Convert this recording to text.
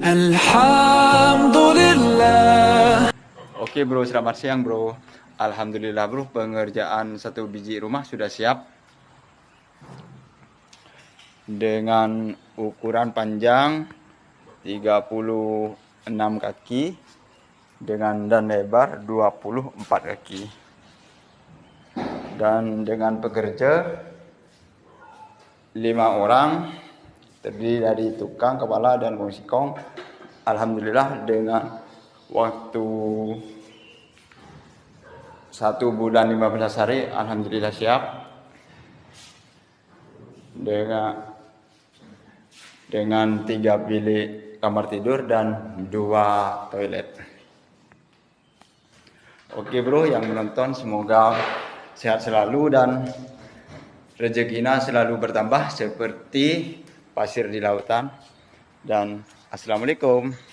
Alhamdulillah. Oke bro, selamat siang bro. Alhamdulillah bro, pengerjaan 1 biji rumah sudah siap. Dengan ukuran panjang 36 kaki dan lebar 24 kaki. Dan dengan pekerja 5 orang, terdiri dari tukang, kepala, dan musikong. Alhamdulillah dengan waktu 1 bulan 15 hari, alhamdulillah siap. Dengan 3 bilik kamar tidur dan 2 toilet. Oke bro, yang menonton semoga sehat selalu dan rezekinya selalu bertambah seperti pasir di lautan. Dan assalamualaikum.